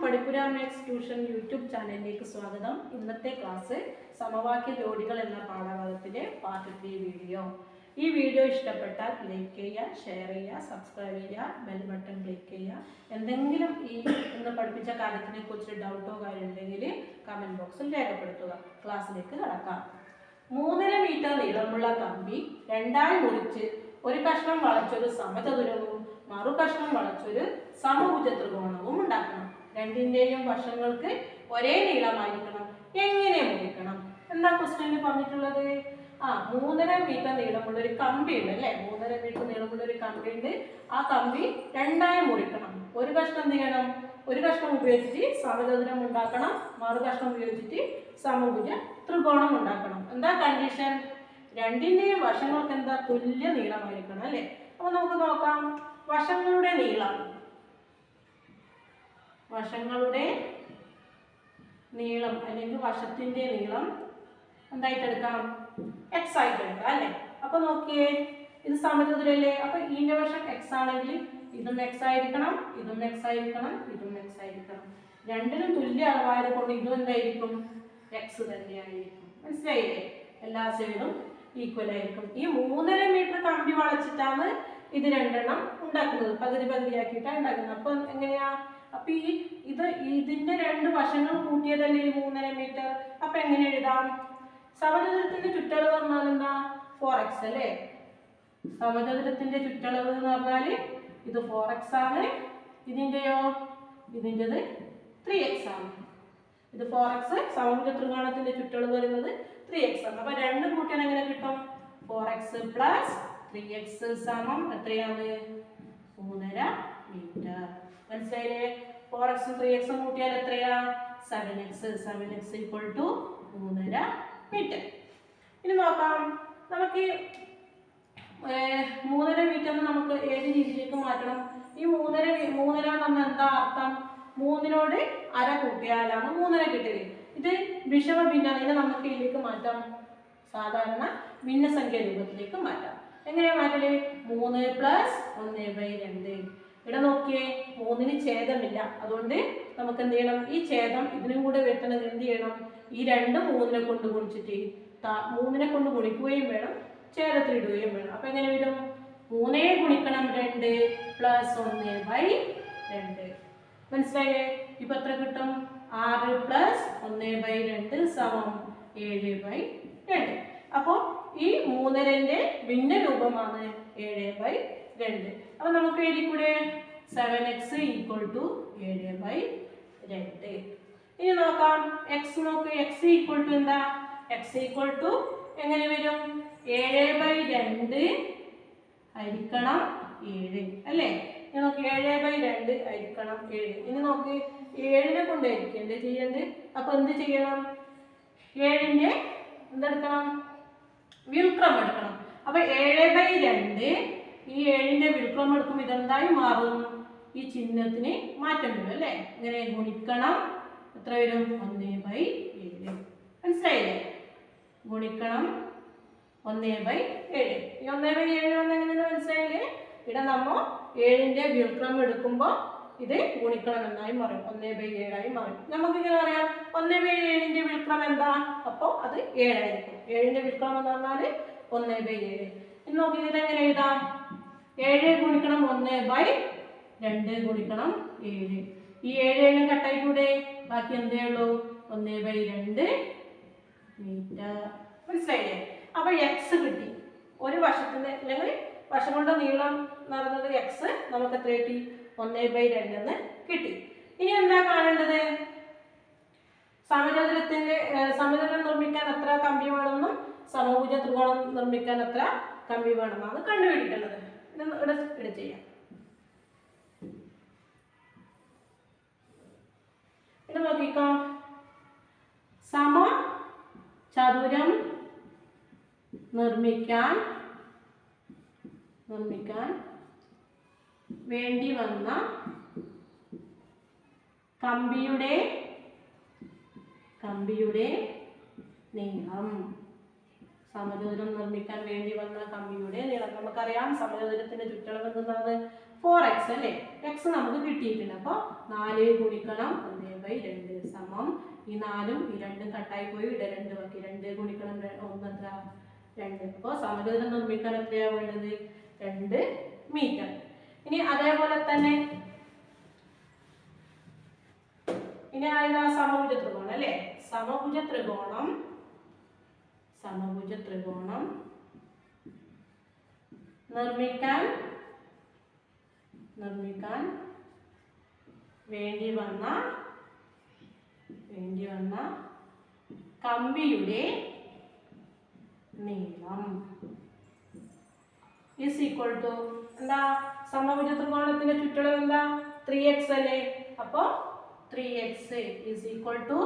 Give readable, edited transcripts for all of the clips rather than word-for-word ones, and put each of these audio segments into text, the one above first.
പഠിപ്പുര maths tuition YouTube ചാനലിലേക്ക് സ്വാഗതം. ഇന്നത്തെ ക്ലാസ് സമവാക്യ ജോഡികൾ എന്ന പാഠഭാഗത്തിലെ പാർട്ട് 3 വീഡിയോ. ഈ വീഡിയോ ഇഷ്ടപ്പെട്ടാൽ ലൈക്ക് ചെയ്യുക, ഷെയർ ചെയ്യുക, സബ്സ്ക്രൈബ് ചെയ്യുക, ബെൽ ബട്ടൺ ക്ലിക്ക് ചെയ്യുക. എന്തെങ്കിലും ഇന്ന് പഠിപ്പിച്ച കാര്യത്തിനെ കുറിച്ച് ഡൗട്ടോ കാര്യമുണ്ടെങ്കിൽ കമന്റ് ബോക്സിൽ രേഖപ്പെടുത്തുക. ക്ലാസ്സിലേക്ക് കടക്കാം. 3.5 മീറ്റർ നീളമുള്ള കമ്പി രണ്ടായി മുറിച്ച് ഒരു കഷ്ണം വളച്ചൊരു സമചതുരവും മറു കഷ്ണം വളച്ചൊരു സമഭുജ ത്രികോണവും ഉണ്ടാക്കണം. രണ്ടിന്റെയും വശങ്ങൾക്ക് ഒരേ നീളമായിരിക്കണം. എങ്ങനെ മുറിക്കണം എന്താ ക്വസ്റ്റ്യനിൽ പറഞ്ഞിട്ടുള്ളത്? 3.5 മീറ്റർ നീളമുള്ള ഒരു കമ്പി ഉണ്ട് അല്ലേ? 3.5 മീറ്റർ നീളമുള്ള ഒരു കമ്പി ഉണ്ട്. ആ കമ്പി രണ്ടായി മുറിക്കണം. ഒരു കഷ്ണം എന്ത് ചെയ്യണം? ഒരു കഷ്ണം ഉപയോഗിച്ചിട്ട് സമചതുരം ഉണ്ടാക്കണം, മറു കഷ്ണം ഉപയോഗിച്ചിട്ട് സമഭുജ ത്രികോണം ഉണ്ടാക്കണം. എന്താ കണ്ടീഷൻ? രണ്ടിന്റെയും വശങ്ങൾക്ക് എന്താ തുല്യ നീളമായിരിക്കണം അല്ലേ? അപ്പൊ നമുക്ക് നോക്കാം. വശങ്ങളുടെ നീളം അല്ലെങ്കിൽ വശത്തിന്റെ നീളം എന്തായിട്ട് എടുക്കാം? എക്സ് ആയിട്ട് എടുക്കാം അല്ലേ? അപ്പൊ നോക്കിയേ, ഇത് സമചതുരല്ലേ? അപ്പൊ ഇതിന്റെ വശം എക്സ് ആണെങ്കിൽ ഇതും എക്സ് ആയിരിക്കണം, ഇതും എക്സ് ആയിരിക്കണം, ഇതും എക്സ് ആയിരിക്കണം. രണ്ടിനും തുല്യ അളവായത് കൊണ്ട് ഇതും എന്തായിരിക്കും? എക്സ് തന്നെയായിരിക്കും. മനസ്സിലായില്ലേ? എല്ലാ സൈഡും ഈക്വൽ ആയിരിക്കും. ഈ 3.5 മീറ്റർ കമ്പി വളച്ചിട്ടാണ് ഇത് രണ്ടെണ്ണം ഉണ്ടാക്കുന്നത്. പകുതിയാക്കിയിട്ടാണ് ഉണ്ടാക്കുന്നത്. അപ്പൊ എങ്ങനെയാ? അപ്പൊ ഇതിന്റെ രണ്ട് വശങ്ങൾ കൂട്ടിയതല്ലേ ഈ 3.5 മീറ്റർ. അപ്പൊ എങ്ങനെ എഴുതാം? സമചതുരത്തിന്റെ ചുറ്റളവ് പറഞ്ഞാൽ എന്താ? 4x അല്ലേ? സമചതുരത്തിന്റെ ചുറ്റളവ് എന്ന് പറഞ്ഞാല് ഇത് 4x ആണ്. ഇതിൻ്റെത് 3x ആണ്. ഇത് 4x. സമഭുജ ത്രികോണത്തിന്റെ ചുറ്റളവ് വരുന്നത് 3x ആണ്. അപ്പൊ രണ്ടും കൂട്ടിയാൽ എങ്ങനെ കിട്ടും? 4x പ്ലസ് 3x സമം എത്രയാണ്? 3.5 മീറ്റർ. മനസ്സിലായില്ലേ? 4x 3x കൂട്ടിയാൽ എത്രയാ? 7x. 7x equal to 3.5 metre. ഇനി നോക്കാം. നമുക്ക് 3.5 മീറ്റർ നമുക്ക് ഏത് രീതിയിലേക്ക് മാറ്റണം? ഈ 3.5 എന്ന് പറഞ്ഞാൽ എന്താ അർത്ഥം? 3നോട് അര കൂട്ടിയാലാണ് 3.5 കിട്ടിയത്. ഇത് വിഷമ ഭിന്നാണ്. ഇതിനെ നമുക്ക് ഇതിലേക്ക് മാറ്റാം. സാധാരണ ഭിന്നസംഖ്യ രൂപത്തിലേക്ക് മാറ്റാം. എങ്ങനെയാ മാറ്റല്? 3 പ്ലസ് 1/2. ഇവിടെ നോക്കിയേ, 3ന് ഛേദമില്ല. അതുകൊണ്ട് നമുക്ക് എന്ത് ചെയ്യണം? ഈ ഛേദം ഇതിനും കൂടെ വെട്ടണത് എന്ത് ചെയ്യണം? ഈ രണ്ടും 3നെ കൊണ്ട് ഗുണിച്ചിട്ട് 3നെ കൊണ്ട് ഗുണിക്കുകയും വേണം, ഛേദത്തിൽ ഇടുകയും വേണം. അപ്പൊ എങ്ങനെ വരും? 3 ഗുണിക്കണം 2 പ്ലസ് 1/2. മനസ്സിലായേ? ഇപ്പൊ എത്ര കിട്ടും? 6 പ്ലസ് 1/2 സമം 7/2. അപ്പോ ഈ 3ന്റെ ഭിന്ന രൂപമാണ് 7/2. അപ്പൊ നമുക്ക് എഴുതിക്കൂടെ? 7x equal to 7/2. ഇനി നോക്കാം. നോക്ക്. x ഈക്വൽ ടു എന്താ? x ഈക്വൽ ടു എങ്ങനെ വരും? 7/2 ഹരിക്കണം 7 അല്ലേ? ഇനി നോക്ക്, 7/2 ഹരിക്കണം 7. ഇനി നോക്ക്, 7നെ കൊണ്ട് ഹരിക്കണ്ടേ ചെയ്യണ്ടേ? അപ്പൊ എന്ത് ചെയ്യണം? 7ന്റെ എന്തെടുക്കണം? വ്യുൽക്രമം എടുക്കണം. അപ്പൊ 7/2 ഈ 7ന്റെ വ്യുൽക്രമം എടുക്കുമ്പോൾ ഇതെന്തായി മാറും? ഈ ചിഹ്നത്തിന് മാറ്റം വരും അല്ലേ? ഇങ്ങനെ ഗുണിക്കണം. എത്ര വരും? 1/7. മനസ്സിലായില്ലേ? ഗുണിക്കണം 1/7. ഈ 1/7 വന്നെങ്ങനെ മനസ്സിലായില്ലേ? ഇവിടെ നമ്മൾ 7ന്റെ വ്യുൽക്രമം എടുക്കുമ്പോൾ ഇത് ഗുണിക്കണം എന്നായി മാറും, 1/7 മാറും. നമുക്ക് ഇങ്ങനെ പറയാം, 1/7ന്റെ വ്യുൽക്രമം എന്താ? അപ്പൊ അത് 7 ആയിരിക്കും. 7ന്റെ വ്യുൽക്രമം എന്ന് പറഞ്ഞാല് 1/7. ഇനി നോക്കി, ഇതെങ്ങനെ എഴുതാം? 7 ഗുണിക്കണം 1/2 ഗുണിക്കണം 7. ഈ 7 കട്ടായിക്കൂടെ? ബാക്കി എന്തേ ഉള്ളൂ? 1/2 മീറ്റർ. മനസ്സിലായില്ലേ? അപ്പൊ എക്സ് കിട്ടി. ഒരു വശത്തിന്റെ അല്ലെങ്കിൽ വശങ്ങളുടെ നീളം നടന്നത് എക്സ് നമുക്ക് എത്ര കിട്ടി? 1/2 എന്ന് കിട്ടി. ഇനി എന്താ കാണേണ്ടത്? സമചതുരം നിർമ്മിക്കാൻ എത്ര കമ്പി വേണമെന്നും സമഭുജ ത്രികോണം നിർമ്മിക്കാൻ എത്ര കമ്പി വേണമെന്നാണ് കണ്ടുപിടിക്കേണ്ടത്. ഇവിടെ ചെയ്യാം. ഇത് നോക്കിക്കോ. സമചതുരം നിർമ്മിക്കാൻ വേണ്ടി വന്ന കമ്പിയുടെ നീളം. സമചതുരം നിർമ്മിക്കാൻ വേണ്ടി വന്ന കമ്പിയുടെ നീളം. നമുക്കറിയാം സമചതുരത്തിന്റെ ചുറ്റളവ് എന്താണ്? 4x അല്ലേ? എക്സ് നമുക്ക് കിട്ടിയിട്ടുണ്ട്. അപ്പോൾ 4 ഗുണിക്കണം 1/2 സമം ഈ 4ഉം ഈ 2ഉം കട്ടായി പോയി ഇവിടെ 2 ബാക്കി 2 ഗുണിക്കണം 1 എത്ര 2. അപ്പോൾ സമചതുരം നിർമ്മിക്കാൻ എത്രയാണ് വേണ്ടത് 2 മീറ്റർ. ഇനി അതേപോലെ തന്നെ ഇനി ആയതാ സമഭുജ ത്രികോണം അല്ലേ. സമഭുജ ത്രികോണം നിർമ്മിക്കാൻ വേണ്ടി വന്ന കമ്പിയുടെ നീളം ഈസ് ഈക്വൽ ടു എന്താ സമഭുജ ത്രികോണത്തിന്റെ ചുറ്റളവ് എന്താ 3x അല്ലേ. അപ്പോൾ 3x ഈസ് ഈക്വൽ ടു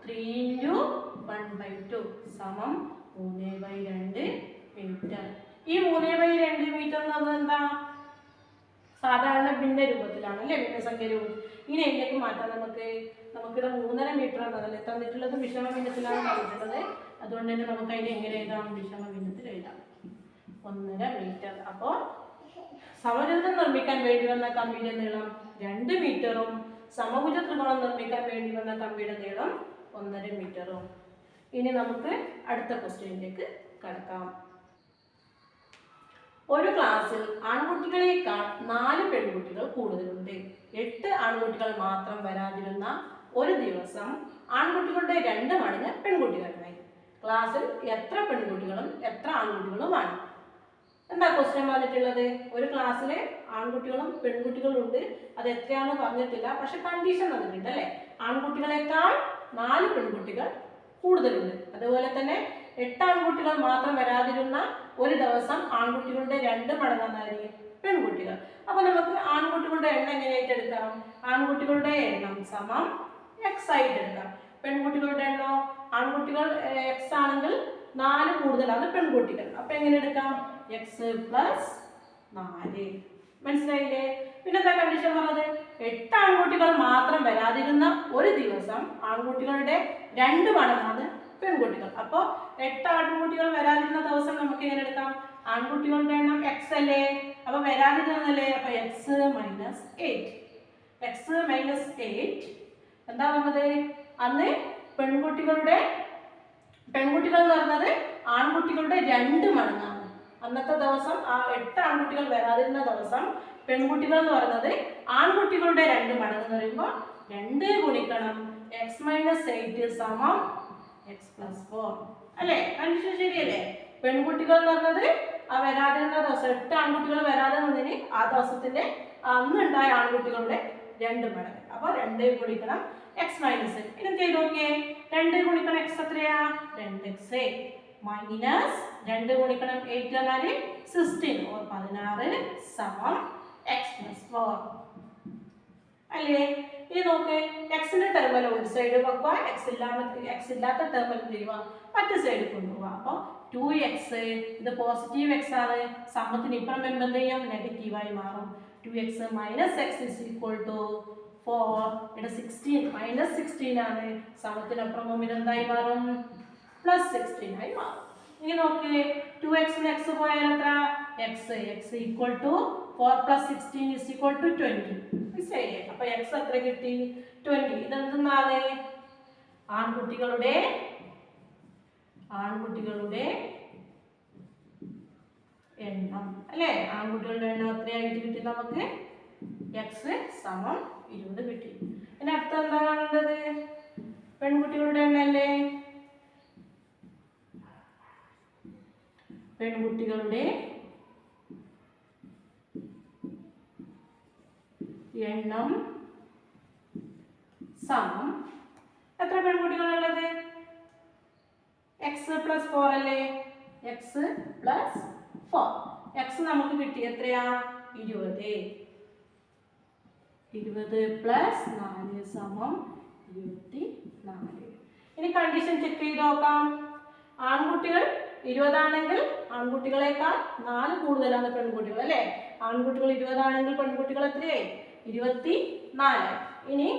3 × 1/2 സമം 3/2 മീറ്റർ. ഈ 3/2 മീറ്റർ എന്ന് പറഞ്ഞാൽ എന്താ സാധാരണ ഭിന്ന രൂപത്തിലാണ് അല്ലേ, ഭിന്നസംഖ്യ രൂപത്തിൽ. ഇനി ഇതിലേക്ക് മാറ്റാം. നമുക്കിവിടെ 3.5 മീറ്റർ എന്നതല്ലേ തന്നിട്ടുള്ളത്, വിഷമ ഭിന്നത്തിലാണ് തന്നിട്ടുള്ളത്. അതുകൊണ്ട് തന്നെ നമുക്ക് അതിനെ എങ്ങനെ എഴുതാം, വിഷമ ഭിന്നത്തിൽ എഴുതാം 1.5 മീറ്റർ. അപ്പോൾ സമചതുരം നിർമ്മിക്കാൻ വേണ്ടി വന്ന കമ്പിയുടെ നീളം 2 മീറ്ററും സമഭുജ ത്രികോണം നിർമ്മിക്കാൻ വേണ്ടി വന്ന കമ്പിയുടെ നീളം 1.5 മീറ്ററും. ഇനി നമുക്ക് അടുത്ത ക്വസ്റ്റ്യനിലേക്ക് കടക്കാം. ഒരു ക്ലാസ്സിൽ ആൺകുട്ടികളേക്കാൾ 4 പെൺകുട്ടികൾ കൂടുതലുണ്ട്. 8 ആൺകുട്ടികൾ മാത്രം വരാതിരുന്ന ഒരു ദിവസം ആൺകുട്ടികളുടെ 2 മടങ്ങ് പെൺകുട്ടികളുണ്ടായി. ക്ലാസ്സിൽ എത്ര പെൺകുട്ടികളും എത്ര ആൺകുട്ടികളുമാണ്? എന്താ ക്വസ്റ്റ്യൻ പറഞ്ഞിട്ടുള്ളത്? ഒരു ക്ലാസ്സിൽ ആൺകുട്ടികളും പെൺകുട്ടികളും ഉണ്ട്. അത് എത്രയാണെന്ന് പറഞ്ഞിട്ടില്ല, പക്ഷെ കണ്ടീഷൻ തന്നിട്ടുണ്ട് അല്ലേ. ആൺകുട്ടികളെക്കാൾ 4 പെൺകുട്ടികൾ കൂടുതലുണ്ട്. അതുപോലെ തന്നെ 8 ആൺകുട്ടികൾ മാത്രം വരാതിരുന്ന ഒരു ദിവസം ആൺകുട്ടികളുടെ 2 മടങ്ങായിരിക്കും പെൺകുട്ടികൾ. അപ്പൊ നമുക്ക് ആൺകുട്ടികളുടെ എണ്ണം എങ്ങനെയായിട്ട് എടുക്കാം? ആൺകുട്ടികളുടെ എണ്ണം സമം x ആയിട്ട് എടുക്കാം. പെൺകുട്ടികളുടെ എണ്ണം ആൺകുട്ടികൾ x ആണെങ്കിൽ 4 കൂടുതലാണ് പെൺകുട്ടികൾ. അപ്പൊ എങ്ങനെ എടുക്കാം? x + 4. മനസ്സിലായില്ലേ? പിന്നെ എന്താ കണ്ടീഷൻ പറഞ്ഞത്? 8 ആൺകുട്ടികൾ മാത്രം വരാതിരുന്ന ഒരു ദിവസം ആൺകുട്ടികളുടെ 2 മടങ്ങാണ് പെൺകുട്ടികൾ. അപ്പോൾ 8 ആൺകുട്ടികൾ വരാതിരുന്ന ദിവസം നമുക്ക് എങ്ങനെ എടുക്കാം? ആൺകുട്ടികളുടെ എണ്ണം x അല്ലേ, അപ്പൊ വരാതിരുന്നല്ലേ, അപ്പൊ x - 8. x - 8 എന്താ പറഞ്ഞത്? അന്ന് പെൺകുട്ടികൾ എന്ന് പറഞ്ഞത് ആൺകുട്ടികളുടെ 2 മടങ്ങാണ്. അന്നത്തെ ദിവസം ആ 8 ആൺകുട്ടികൾ വരാതിരുന്ന ദിവസം പെൺകുട്ടികൾ എന്ന് പറയുന്നത് ആൺകുട്ടികളുടെ 2 മടങ്ങ് എന്ന് പറയുമ്പോൾ 2 ഗുണിക്കണം x - 8 സമം x + 4 അല്ലേ. കണ്ടീഷൻ ശരിയല്ലേ? പെൺകുട്ടികൾ എന്ന് പറഞ്ഞത് ആ വരാതിരുന്ന ദിവസം 8 ആൺകുട്ടികൾ വരാതെ നിന്നതിന് ആ ദിവസത്തിന്റെ അന്നുണ്ടായ ആൺകുട്ടികളുടെ 2 മടങ്ങ്. അപ്പൊ 2 ഗുണിക്കണം x - 8. ഇനി ചെയ്ത് നോക്കിയേ. 2 ഗുണിക്കണം x എത്രയാ? 2x മൈനസ് 2 ഗുണിക്കണം 8 എന്നാൽ 16 സമം x + 4 അല്ലേ. ഇനി നോക്ക്, എക്സിന്റെ ടെർമിനൽ ഒരു സൈഡ് വെക്കുക, എക്സ് ഇല്ലാത്ത ടെർമിനൽ ചെയ്യുക, മറ്റു സൈഡ് കൊണ്ടുപോവുക. അപ്പോൾ 2x ഇത് പോസിറ്റീവ് x ആണ്, സമത്തിന് ഇപ്പുറം വരുമ്പോൾ എന്ത് ചെയ്യും? നെഗറ്റീവായി മാറും. 2x - x = 4. ഇവിടെ 16 - 16 ആണ്, സമത്തിനപ്പുറം മുമ്പിൽ എന്തായി മാറും? +16 ആയി മാറും. ഇനി നോക്കിയേ, 2x x പോയാൽ എത്ര? x = 4 + 16 = 20. മനസ്സിലായില്ലേ? അപ്പൊ x എത്ര കിട്ടി? 20. ഇതെന്താണ്? ആൺകുട്ടികളുടെ എണ്ണം അല്ലേ. ആൺകുട്ടികളുടെ എണ്ണം എത്രയായിട്ട് കിട്ടി നമുക്ക്? x = 20 കിട്ടി. ഇനി അടുത്ത എന്താ കാണേണ്ടത്? പെൺകുട്ടികളുടെ എണ്ണം അല്ലേ. പെൺകുട്ടികളുടെ എണ്ണം സമം എത്ര പെൺകുട്ടികളുള്ളത്? x + 4 അല്ലേ. x + 4. x നമുക്ക് കിട്ടി എത്രയാ? 20. 20 + 4 സമം 24. ഇനി കണ്ടീഷൻ ചെക്ക് ചെയ്ത് നോക്കാം. ആൺകുട്ടികൾ 20 ആണെങ്കിൽ ആൺകുട്ടികളെക്കാൾ 4 കൂടുതലാണ് പെൺകുട്ടികൾ അല്ലേ. ആൺകുട്ടികൾ 20 ആണെങ്കിൽ പെൺകുട്ടികൾ എത്രയായി? 24. ഇനി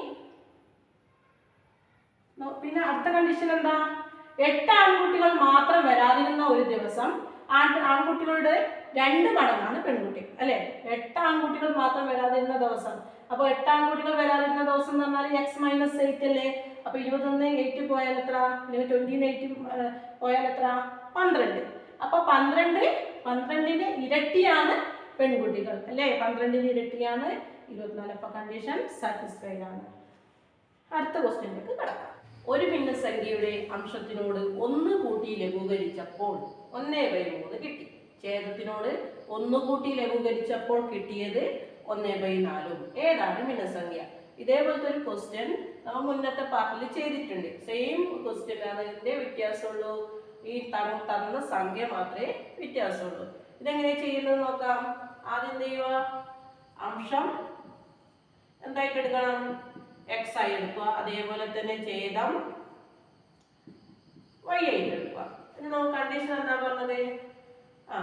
പിന്നെ അടുത്ത കണ്ടീഷൻ എന്താ? 8 ആൺകുട്ടികൾ മാത്രം വരാതിരുന്ന ഒരു ദിവസം ആൺകുട്ടികളുടെ 2 മടങ്ങാണ് പെൺകുട്ടികൾ അല്ലേ. 8 ആൺകുട്ടികൾ മാത്രം വരാതിരുന്ന ദിവസം. അപ്പോൾ 8 ആൺകുട്ടികൾ വരാതിരുന്ന ദിവസം എന്ന് പറഞ്ഞാൽ x - 8 അല്ലേ. അപ്പോൾ 21 8 പോയാൽ എത്ര, 20 8 പോയാൽ എത്ര, 12. അപ്പോൾ 12ന് ഇരട്ടിയാണ് പെൺകുട്ടികൾ അല്ലേ. 12ന് ഇരട്ടിയാണ് 24. അപ്പോൾ കണ്ടീഷൻ സാറ്റിസ്ഫൈഡ് ആണ്. അടുത്ത ക്വസ്റ്റ്യനിലേക്ക് കടക്കാം. ഒരു ഭിന്നസംഖ്യയുടെ അംശത്തിനോട് 1 കൂട്ടി ലഘൂകരിച്ചപ്പോൾ 1/3 കിട്ടി. ഛേദത്തിനോട് 1 കൂട്ടി ലഘൂകരിച്ചപ്പോൾ കിട്ടിയത് 1/4. ഏതാണ് ഭിന്നസംഖ്യ? ഇതേപോലത്തെ ഒരു ക്വസ്റ്റ്യൻ നമ്മൾ മുന്നത്തെ പാർട്ടിൽ ചെയ്തിട്ടുണ്ട്. സെയിം ക്വസ്റ്റ്യൻ ആണ്. ഇതിന്റെ വ്യത്യാസമുള്ളൂ, ഈ തന്ന സംഖ്യ മാത്രമേ വ്യത്യാസമുള്ളൂ. ഇതെങ്ങനെ ചെയ്യുന്നത് നോക്കാം. ആദ്യം എന്ത് ചെയ്യുക, അംശം എന്തായിട്ട് എടുക്കണം, x ആയി എടുക്കുക. അതേപോലെ തന്നെ ഛേദം y ആയിട്ട് എടുക്കുക. ഇനി നമുക്ക് കണ്ടീഷൻ എന്താ പറഞ്ഞത്,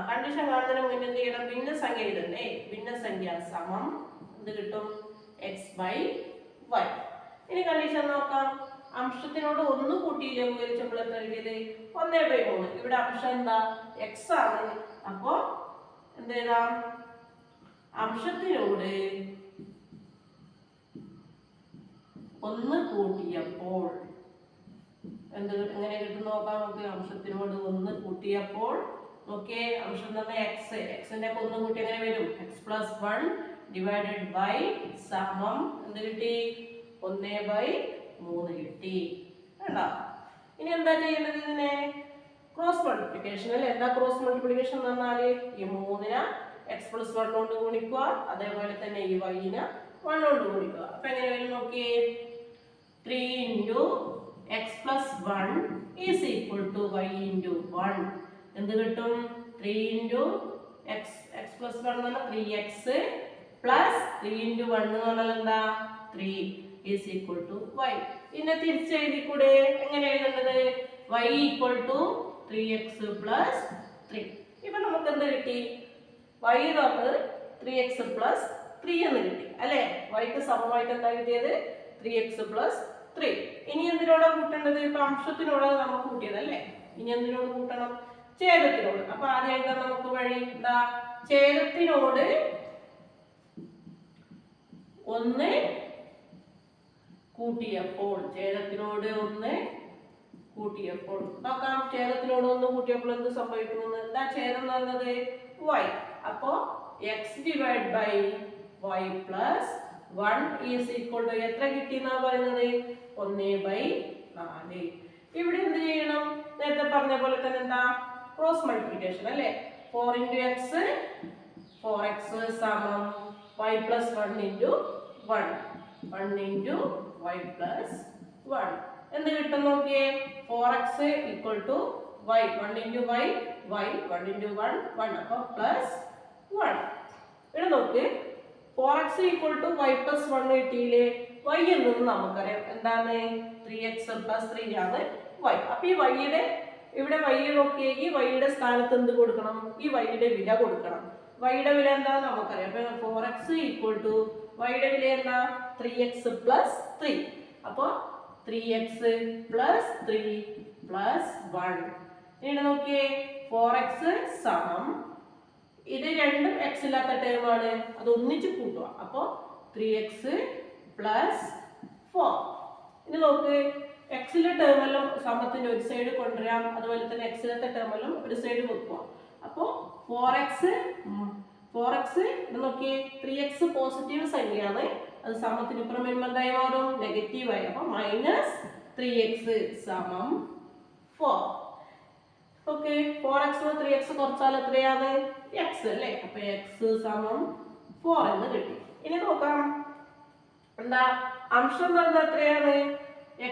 കണ്ടീഷൻ കാണുന്നതിന് മുന്നേ എന്ത് ചെയ്യണം, ഭിന്നസംഖ്യ ഇടണ്ടേ. ഭിന്നസംഖ്യ സമം എന്ത് കിട്ടും, x/y. ഇനി കണ്ടീഷൻ നോക്കാം. അംശത്തിനോട് 1 കൂട്ടി ലഘൂകരിച്ചപ്പോൾ എത്ര കിട്ടിയത്, 1/3. ഇവിടെ അംശം എന്താ, x ആണ്. അപ്പോ എന്ത് ചെയ്താം, അംശത്തിനോട് 1 കൂട്ടിയപ്പോൾ എങ്ങനെ കിട്ടും നോക്കാം നമുക്ക്. അംശത്തിനോട് 1 കൂട്ടിയപ്പോൾ നോക്കിയേ, അംശം തന്നെ എക്സിന്റെ 1 കൂട്ടി എങ്ങനെ വരും, x+1 ഡിവൈഡഡ് ബൈ സമം എന്ത് കിട്ടി, 1/3 കിട്ടി. കണ്ടോ. ഇനി എന്താ ചെയ്യേണ്ടത്, ഇതിനെ ക്രോസ് മൾട്ടിപ്ലിക്കേഷൻ അല്ലേ. എന്താ ക്രോസ് മൾട്ടിപ്ലിക്കേഷൻ എന്ന് പറഞ്ഞാൽ ഈ 3നെ x+1 കൊണ്ട് ഗുണിക്കുക, അതേപോലെ തന്നെ ഈ y-നെ 1 കൊണ്ട് ഗുണിക്കുക. അപ്പൊ എങ്ങനെ വരും നോക്കിയേ, 3 × x+1 is equal to y × 1. എന്ത് കിട്ടും, 3 × x+1 എന്ന് പറഞ്ഞാൽ 3x പ്ലസ് 3 × 1 എന്ന് പറഞ്ഞാൽ എന്താ, 3 ഈസ് ഈക്വൽ ടു y. ഇതിനെ തിരിച്ചെഴുതിക്കൂടെ, എങ്ങനെ എഴുതേണ്ടത്, y equal to 3x plus 3. ഇപ്പൊ നമുക്ക് എന്ത് കിട്ടി, y എന്ന് പറഞ്ഞത് 3x പ്ലസ് 3 എന്ന് കിട്ടി അല്ലേ. yക്ക് സമമായിട്ട് എന്താ കിട്ടിയത്, 3x പ്ലസ് 3. ഇനി എന്തിനോടാ കൂട്ടേണ്ടത്, ഇപ്പൊ അംശത്തിനോടാണ് നമ്മൾ കൂട്ടിയത് അല്ലേ. ഇനി എന്തിനോട് കൂട്ടണം, ഛേദത്തിനോട്. അപ്പൊ ആദ്യം എഴുതാൻ നമുക്ക് വഴി എന്താ, ഛേദത്തിനോട് 1 കൂട്ടിയപ്പോൾ, ഛേദത്തിനോട് 1 കൂട്ടിയപ്പോൾ നോക്കാം. ഛേദത്തിനോട് 1 കൂട്ടിയപ്പോൾ എന്ത് സംഭവിക്കുന്നു, എന്താ ഛേദം എന്ന് പറയുന്നത് y. അപ്പോ x divide by y plus 1 is equal to എത്ര കിട്ടി എന്നാ പറയുന്നത്, 1/4. ഇവിടെ എന്ത് ചെയ്യണം, നേരത്തെ പറഞ്ഞ പോലെ തന്നെ എന്താ, ക്രോസ് മൾട്ടിപ്ലിക്കേഷൻ അല്ലേ. 4 × x 4x സമം y പ്ലസ് 1 × 1 1 × y പ്ലസ് 1. എന്ത് കിട്ടും നോക്കിയേ, 4x equal to y 1 × y 1 × 1 1. അപ്പൊ പ്ലസ് 1. ഇവിടെ നോക്ക്, 4x equal to y plus 1 കിട്ടിയില്ലേ. y എന്നത് നമുക്കറിയാം എന്താണ്, 3x പ്ലസ് 3 ആണ് y. അപ്പൊ ഈ y-യുടെ ഇവിടെ y നോക്കിയേ, ഈ y-യുടെ സ്ഥാനത്ത് എന്ത് കൊടുക്കണം, ഈ y-യുടെ വില കൊടുക്കണം. y-യുടെ വില എന്താ നമുക്കറിയാം. അപ്പൊ 4x ഈക്വൽ ടു y-യുടെ വില എന്താ, 3x പ്ലസ് 3. അപ്പൊ 3x പ്ലസ് 3 പ്ലസ് 1. ഇനി നോക്കിയേ, 4x സമം ഇത് രണ്ടും x ഇല്ലാത്ത ടേം ആണ്, അത് ഒന്നിച്ച് കൂട്ടുക. അപ്പോൾ 3x പ്ലസ് 4. ഇനി നോക്ക്, എക്സിലെ ടേമെല്ലാം സമത്തിന്റെ ഒരു സൈഡ് കൊണ്ടുവരാം, അതുപോലെ തന്നെ എക്സിലത്തെ ടേമെല്ലാം ഒരു സൈഡ് വെക്കുക. അപ്പോൾ 4x നോക്കിയേ, 3x പോസിറ്റീവ് സംഖ്യയാണ്, അത് സമത്തിന് ഇപ്പുറം വരുമ്പോൾ എന്തായി മാറും, നെഗറ്റീവായി. അപ്പൊ -3x സമം 4. ഓക്കെ, 4x 3x കുറച്ചാൽ എത്രയാണ്, x അല്ലേ. അപ്പൊ x സമം 4 എന്ന് കിട്ടി. ഇനി നോക്കാം, എന്താ അംശം എന്ന് പറഞ്ഞാൽ എത്രയാണ്,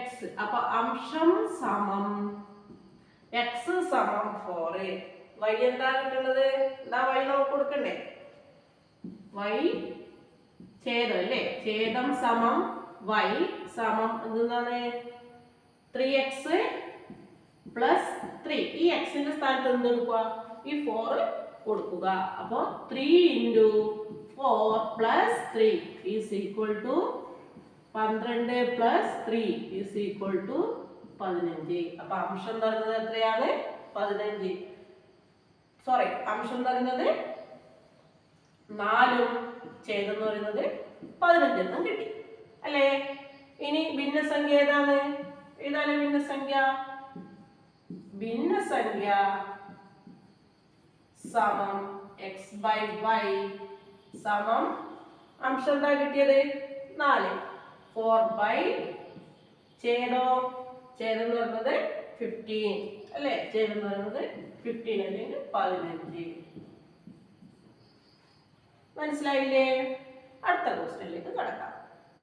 x. അപ്പൊ അംശം സമം x സമം 4. y എന്താ കിട്ടുന്നത്, എന്താ y നമുക്ക് കൊടുക്കണ്ടേ, y ഛേദം അല്ലേ. ഛേദം സമം y സമം എന്താണ്, 3x പ്ലസ് 3. ഈ എക്സിന്റെ സ്ഥാനത്ത് എന്ത് കൊടുക്കുക, ഈ 4 കൊടുക്കുക. അപ്പൊ 3 × 4 plus 3 is equal to 12 plus 3 is equal to 15. അപ്പൊ അംശം തരുന്നത് എത്രയാണ്, 15. സോറി, അംശം തരുന്നത് 4 ഛേദം എന്ന് പറയുന്നത് 15 എന്നും കിട്ടി അല്ലേ? ഇനി ഭിന്നസംഖ്യ ഏതാണ്? ഏതാണ് ഭിന്നസംഖ്യ? ഭിന്നസംഖ്യ സമം x/y സമം അംശം എന്താ കിട്ടിയത്? 4. 4 ഛേദം എന്ന് പറയുന്നത് 15 അല്ലേ? ഛേദം എന്ന് പറയുന്നത് 15 അല്ലെങ്കിൽ 15. മനസ്സിലായില്ലേ? അടുത്ത ക്വസ്റ്റ്യനിലേക്ക് കടക്കാം.